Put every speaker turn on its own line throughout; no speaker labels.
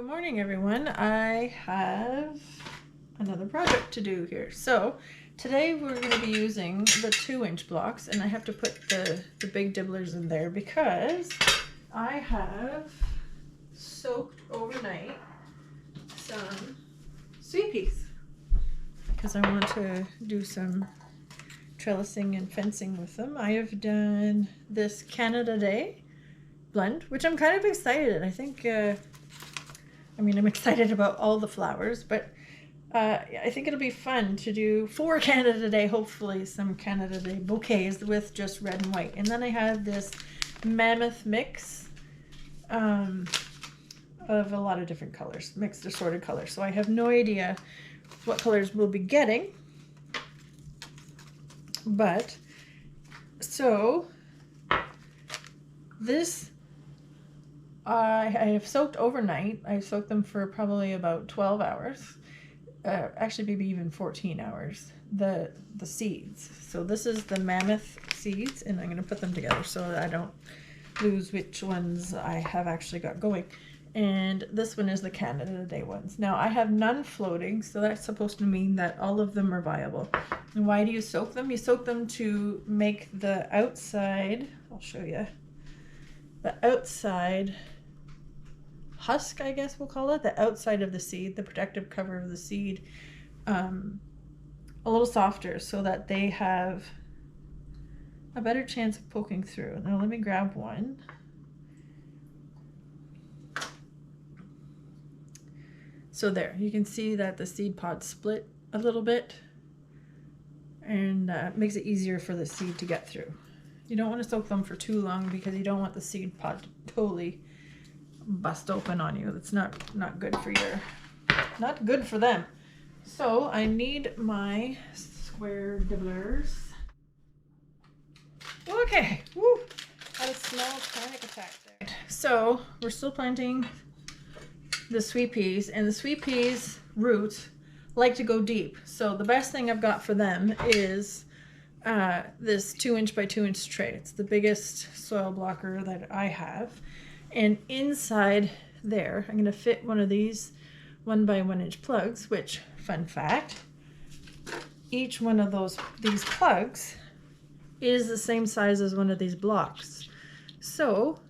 Good morning, everyone. I have another project to do here. So today we're going to be using the 2-inch blocks, and I have to put the big dibblers in there because I have soaked overnight some sweet peas because I want to do some trellising and fencing with them. I have done this Canada Day blend, which I'm kind of excited. I think I'm excited about all the flowers, but I think it'll be fun to do for Canada Day, hopefully some Canada Day bouquets with just red and white. And then I have this mammoth mix of a lot of different colors, mixed assorted colors. So I have no idea what colors we'll be getting. But, so, this I have soaked overnight. I soaked them for probably about 12 hours. Actually, maybe even 14 hours. The seeds. So this is the mammoth seeds, and I'm going to put them together so that I don't lose which ones I have actually got going. And this one is the Canada Day ones. Now, I have none floating, so that's supposed to mean that all of them are viable. And why do you soak them? You soak them to make the outside, I'll show you, the outside husk, I guess we'll call it, the outside of the seed, the protective cover of the seed, a little softer so that they have a better chance of poking through. Now let me grab one. So there, you can see that the seed pod split a little bit, and makes it easier for the seed to get through. You don't want to soak them for too long because you don't want the seed pod to totally bust open on you. That's not good for not good for them. So I need my square dibblers. Okay, woo, had a small panic attack there. So we're still planting the sweet peas, and the sweet peas roots like to go deep. So the best thing I've got for them is this 2-inch by 2-inch tray. It's the biggest soil blocker that I have. And inside there, I'm going to fit one of these 1 by 1 inch plugs, which, fun fact, each one of these plugs is the same size as one of these blocks. So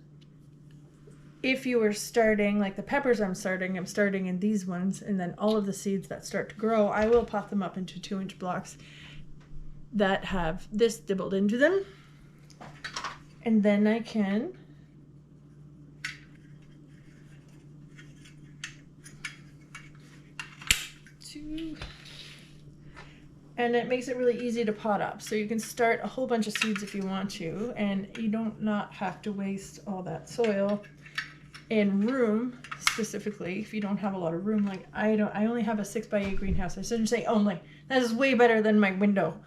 if you were starting, like the peppers I'm starting in these ones, and then all of the seeds that start to grow, I will pot them up into 2-inch blocks that have this dibbled into them. And then I can and it makes it really easy to pot up. So you can start a whole bunch of seeds if you want to, and you don't not have to waste all that soil and room, specifically if you don't have a lot of room. Like I only have a 6x8 greenhouse. I shouldn't say only. That is way better than my window,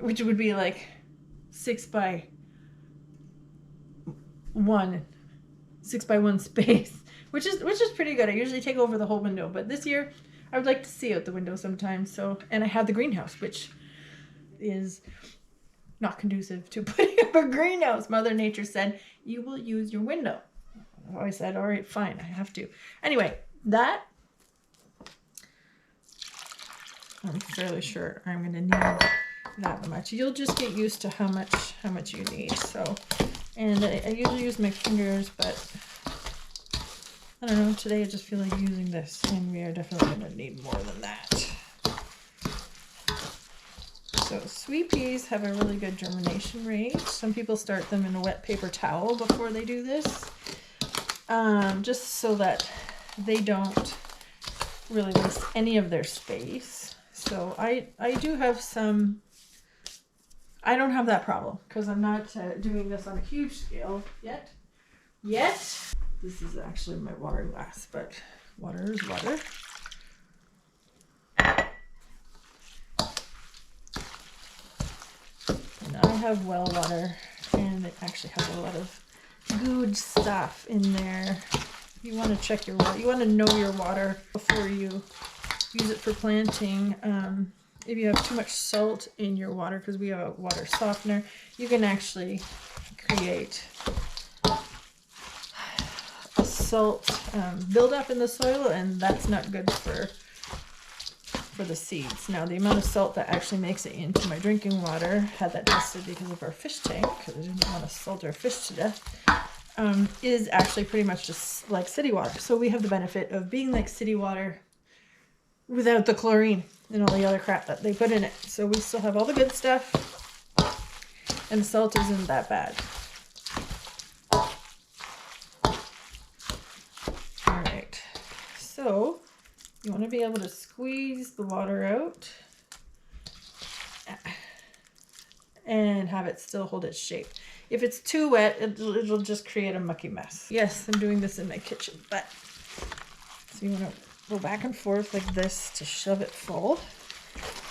which would be like 6x1 space, which is pretty good. I usually take over the whole window, but this year I would like to see out the window sometimes. So, and I have the greenhouse, which is not conducive to putting up a greenhouse. Mother Nature said, you will use your window. I said, all right, fine, I have to. Anyway, that, I'm fairly sure I'm going to need that much. You'll just get used to how much you need. So, and I usually use my fingers, but I don't know, today I just feel like using this, and we are definitely going to need more than that. So sweet peas have a really good germination rate. Some people start them in a wet paper towel before they do this, just so that they don't really waste any of their space. So I do have some, I don't have that problem because I'm not doing this on a huge scale yet. This is actually my water glass, but water is water. And I have well water, and it actually has a lot of good stuff in there. You want to check your water. You want to know your water before you use it for planting. If you have too much salt in your water, because we have a water softener, you can actually create salt build up in the soil, and that's not good for the seeds. Now, the amount of salt that actually makes it into my drinking water, had that tested because of our fish tank, because I didn't want to salt our fish to death, is actually pretty much just like city water. So we have the benefit of being like city water without the chlorine and all the other crap that they put in it. So we still have all the good stuff, and the salt isn't that bad. All right, so you want to be able to squeeze the water out and have it still hold its shape. If it's too wet, it'll just create a mucky mess. Yes, I'm doing this in my kitchen, but so you want to go back and forth like this to shove it full.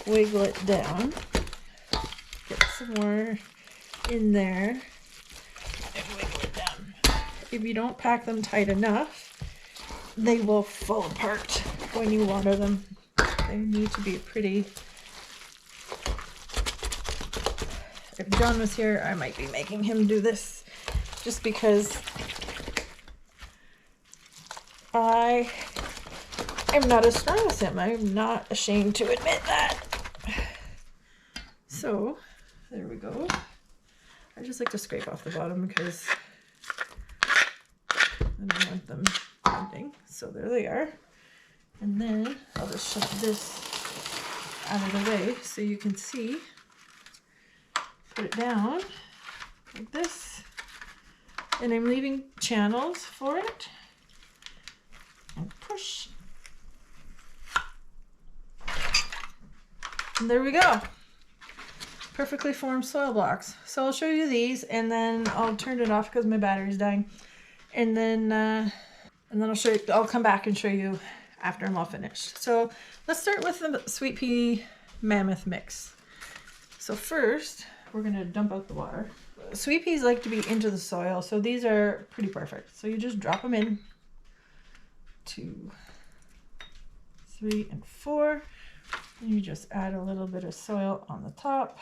Wiggle it down. Get some more in there and wiggle it down. If you don't pack them tight enough, they will fall apart when you water them. They need to be pretty. If John was here, I might be making him do this just because I am not as strong as him. I'm not ashamed to admit that. So, there we go. I just like to scrape off the bottom because I don't want them bending. So there they are. And then I'll just shove this out of the way so you can see. Put it down like this. And I'm leaving channels for it. And push. And there we go. Perfectly formed soil blocks. So I'll show you these, and then I'll turn it off because my battery's dying. And then I'll show you. I'll come back and show you after I'm all finished. So let's start with the sweet pea mammoth mix. So first, we're gonna dump out the water. Sweet peas like to be into the soil, so these are pretty perfect. So you just drop them in. 2, 3, and 4. And you just add a little bit of soil on the top.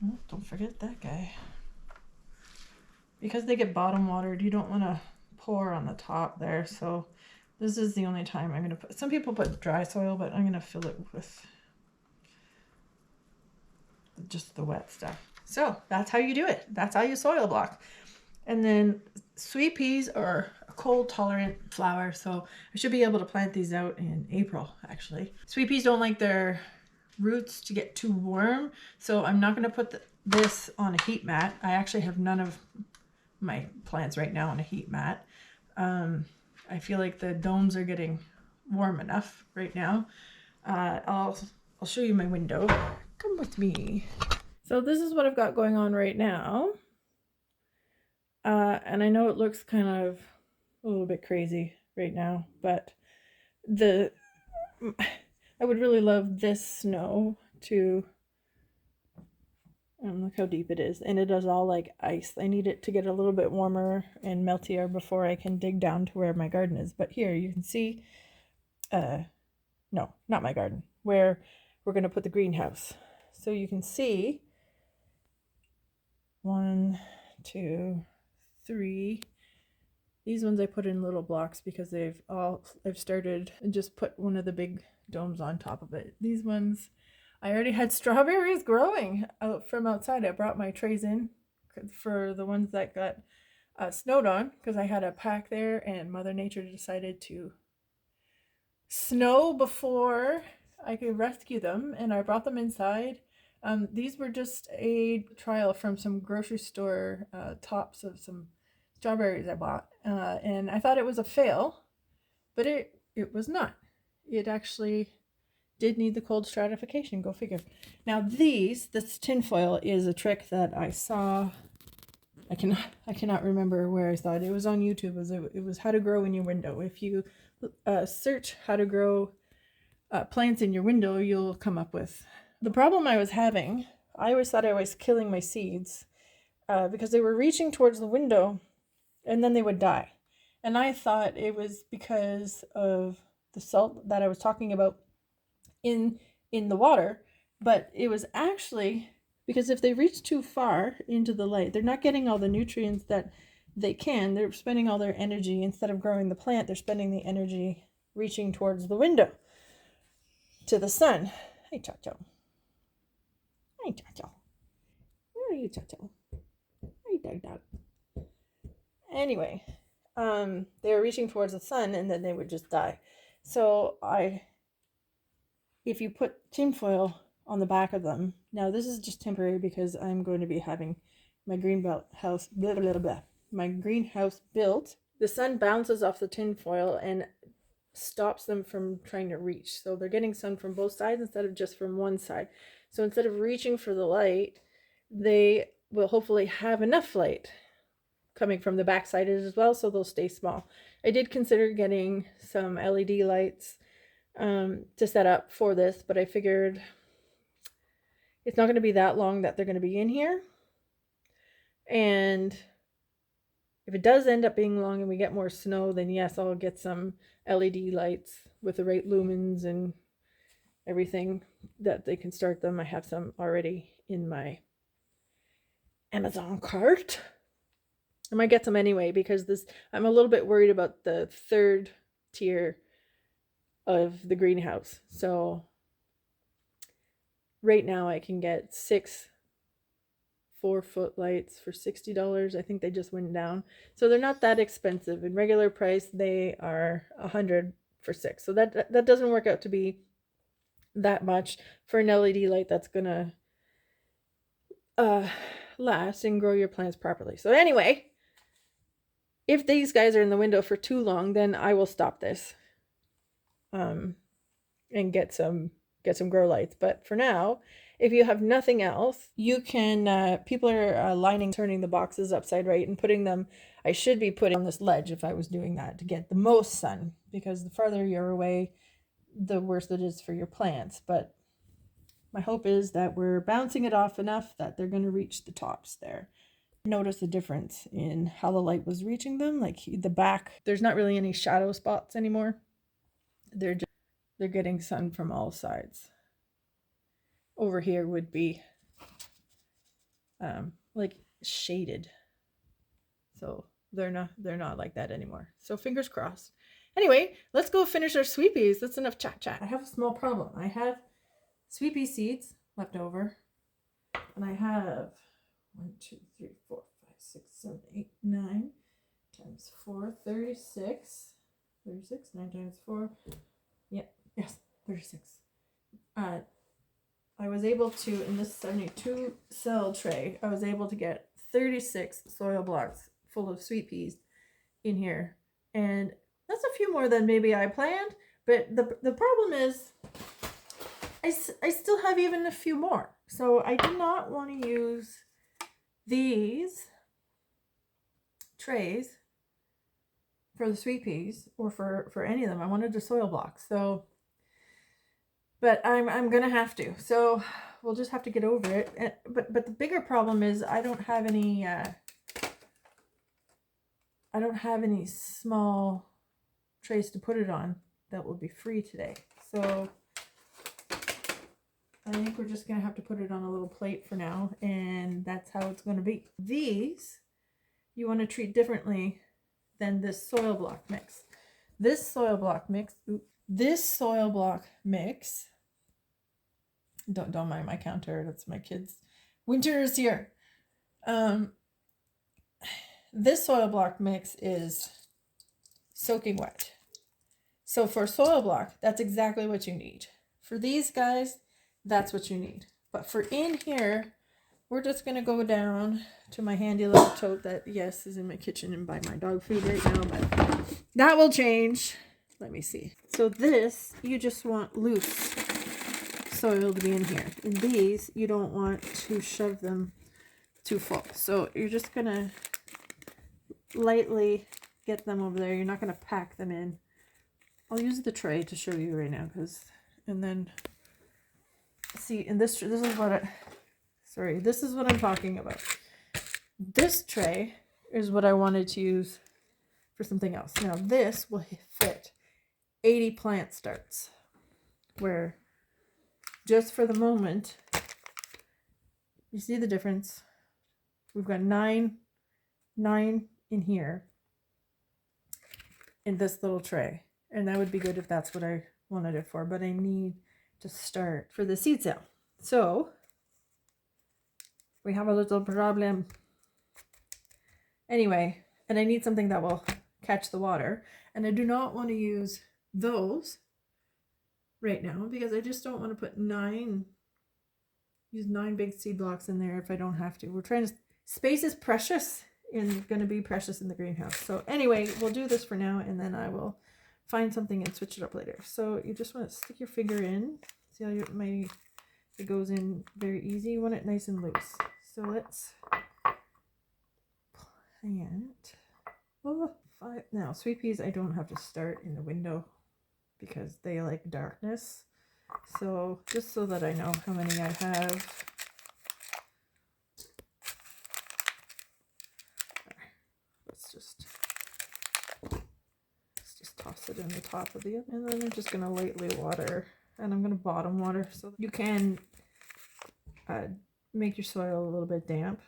Oh, don't forget that guy. Because they get bottom watered, you don't want to pour on the top there. So this is the only time I'm going to put. Some people put dry soil, but I'm going to fill it with just the wet stuff. So that's how you do it. That's how you soil block. And then sweet peas are a cold tolerant flower, so I should be able to plant these out in April, actually. Sweet peas don't like their roots to get too warm, so I'm not going to put this on a heat mat. I actually have none of my plants right now on a heat mat. I feel like the domes are getting warm enough right now. I'll show you my window. Come with me. So this is what I've got going on right now. And I know it looks kind of a little bit crazy right now, but I would really love this snow to, look how deep it is, and it is all like ice. I need it to get a little bit warmer and meltier before I can dig down to where my garden is. But here you can see, no, not my garden, where we're going to put the greenhouse. So you can see 1, 2, 3. These ones I put in little blocks because I've started and just put one of the big domes on top of it. These ones, I already had strawberries growing out from outside. I brought my trays in for the ones that got snowed on because I had a pack there, and Mother Nature decided to snow before I could rescue them, and I brought them inside. These were just a trial from some grocery store tops of some strawberries I bought, and I thought it was a fail, but it was not. It actually did need the cold stratification, go figure. Now this tinfoil is a trick that I saw. I cannot remember where I saw it. It was on YouTube. It was how to grow in your window. If you search how to grow plants in your window, you'll come up with. The problem I was having, I always thought I was killing my seeds because they were reaching towards the window and then they would die. And I thought it was because of the salt that I was talking about in the water, but it was actually because if they reach too far into the light, they're not getting all the nutrients that they can. They're spending all their energy, instead of growing the plant, they're spending the energy reaching towards the window, to the sun. Hey, Chacho. Hey, Chacho. Where are you, Chacho? Hey, dog. Anyway, they were reaching towards the sun, and then they would just die. So if you put tinfoil on the back of them, now this is just temporary because I'm going to be having my greenhouse built. The sun bounces off the tinfoil and stops them from trying to reach. So they're getting sun from both sides instead of just from one side. So instead of reaching for the light, they will hopefully have enough light coming from the back side as well, so they'll stay small. I did consider getting some LED lights to set up for this, but I figured it's not going to be that long that they're going to be in here. And if it does end up being long and we get more snow, then yes, I'll get some LED lights with the right lumens and everything that they can start them. I have some already in my Amazon cart. I might get some anyway because I'm a little bit worried about the third tier of the greenhouse. So right now I can get 6 4-foot lights for $60. I think they just went down. So they're not that expensive. In regular price, they are $100 for 6. So that doesn't work out to be that much for an LED light that's gonna last and grow your plants properly. So anyway, if these guys are in the window for too long, then I will stop this and get some grow lights. But for now, if you have nothing else, you can, people are turning the boxes upside right and putting them, I should be putting on this ledge if I was doing that to get the most sun, because the farther you're away, the worse it is for your plants. But my hope is that we're bouncing it off enough that they're going to reach the tops there. Notice the difference in how the light was reaching them. Like the back, there's not really any shadow spots anymore. They're getting sun from all sides. Over here would be like shaded. So they're not like that anymore. So fingers crossed. Anyway, let's go finish our sweet peas. That's enough chat. I have a small problem. I have sweet pea seeds left over, and I have 1, 2, 3, 4, 5, 6, 7, 8, 9 times 4, 36. 36, 9 times 4. Yes, 36. I was able to, in this 72 cell tray, I was able to get 36 soil blocks full of sweet peas in here. And that's a few more than maybe I planned, but the problem is I still have even a few more. So I do not want to use these trays for the sweet peas or for any of them. I wanted the soil blocks. So, but I'm gonna have to. So we'll just have to get over it. But the bigger problem is I don't have any small trays to put it on that will be free today. So I think we're just gonna have to put it on a little plate for now, and that's how it's gonna be. These you want to treat differently than this soil block mix. This soil block mix, don't mind my counter, that's my kids. Winter is here. This soil block mix is soaking wet. So for soil block, that's exactly what you need. For these guys, that's what you need. But for in here, we're just going to go down to my handy little tote that, yes, is in my kitchen and buy my dog food right now, but that will change. Let me see. So this, you just want loose soil to be in here. And these, you don't want to shove them too full. So you're just going to lightly get them over there. You're not going to pack them in. I'll use the tray to show you right now, and then see, and this is what this is what I'm talking about. This tray is what I wanted to use for something else. Now this will fit 80 plant starts, where just for the moment You see the difference? We've got 9 in here in this little tray. And that would be good if that's what I wanted it for, but I need to start for the seed sale. So we have a little problem. Anyway, and I need something that will catch the water. And I do not want to use those right now because I just don't want to put use 9 big seed blocks in there if I don't have to. We're trying to, space is precious and going to be precious in the greenhouse. So anyway, we'll do this for now and then I will find something and switch it up later. So you just want to stick your finger in. See how it goes in very easy. You want it nice and loose. So let's plant. Oh, 5. Now, sweet peas, I don't have to start in the window because they like darkness. So just so that I know how many I have. Let's just toss it in the top of the oven. And then I'm just going to lightly water. And I'm going to bottom water so you can make your soil a little bit damp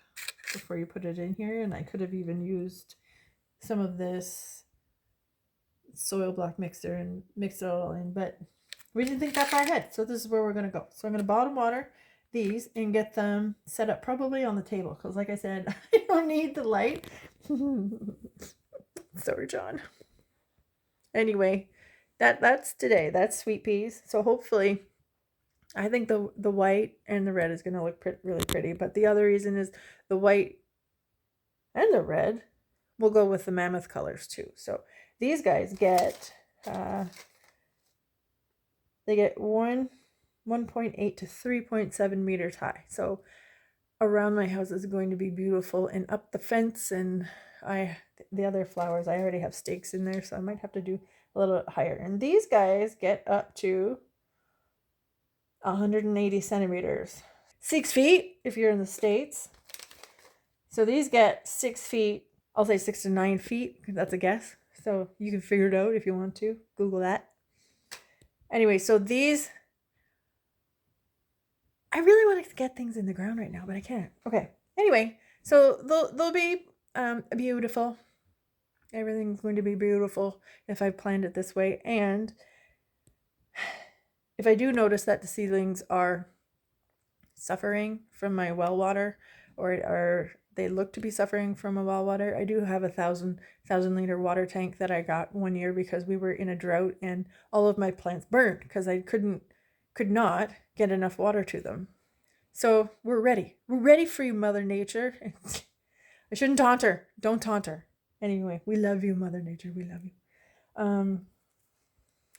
before you put it in here. And I could have even used some of this soil block mixer and mix it all in, but we didn't think that far ahead. So this is where we're going to go. So I'm going to bottom water these and get them set up probably on the table. Because like I said, I don't need the light. Sorry, John. Anyway, that's today. That's sweet peas. So hopefully, I think the white and the red is going to look really pretty. But the other reason is the white and the red will go with the mammoth colors too. So these guys get they get 1.8 to 3.7 meters high. So around my house is going to be beautiful, and up the fence and the other flowers, I already have stakes in there, so I might have to do a little bit higher. And these guys get up to 180 centimeters. 6 feet if you're in the States. So these get 6 feet. I'll say 6 to 9 feet. That's a guess. So you can figure it out if you want to. Google that. Anyway, so these, I really want to get things in the ground right now, but I can't. Okay. Anyway, so they'll be beautiful. Everything's going to be beautiful if I planned it this way. And if I do notice that the seedlings are suffering from my well water, or they look to be suffering from a well water, I do have a 1,000 liter water tank that I got one year because we were in a drought and all of my plants burned because I could not get enough water to them. So we're ready. We're ready for you, Mother Nature. I shouldn't taunt her. Don't taunt her. Anyway, we love you, Mother Nature. We love you.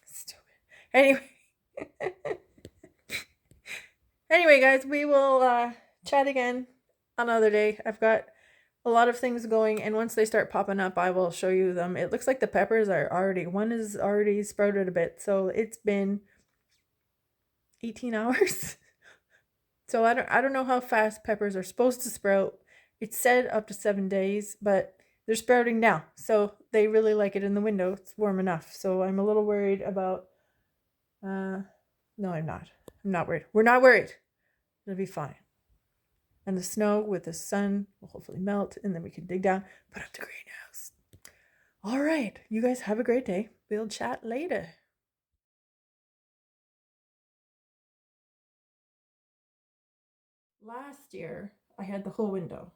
Stupid. Anyway. Anyway, guys, we will chat again another day. I've got a lot of things going, and once they start popping up, I will show you them. It looks like the peppers are one is already sprouted a bit, so it's been 18 hours. So I don't know how fast peppers are supposed to sprout. It said up to 7 days, but they're sprouting now. So they really like it in the window. It's warm enough. So I'm a little worried about, no, I'm not. I'm not worried. We're not worried. It'll be fine. And the snow with the sun will hopefully melt, and then we can dig down, put up the greenhouse. All right. You guys have a great day. We'll chat later. Last year, I had the whole window.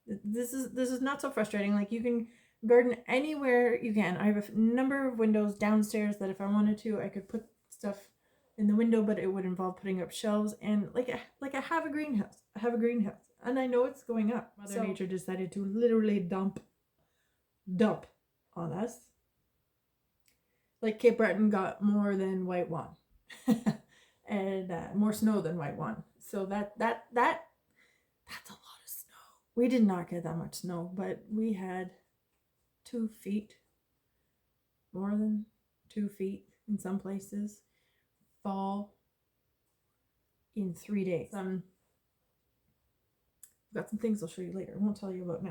This is not so frustrating. Like, you can garden anywhere you can. I have a number of windows downstairs that if I wanted to, I could put stuff in the window, but it would involve putting up shelves. And like I have a greenhouse. I have a greenhouse, and I know it's going up. Mother Nature decided to literally dump on us. Like Cape Breton got more than White One, and more snow than White One. So that's a lot of snow. We did not get that much snow, but we had 2 feet, more than 2 feet in some places, fall in 3 days. I've got some things I'll show you later. I won't tell you about now.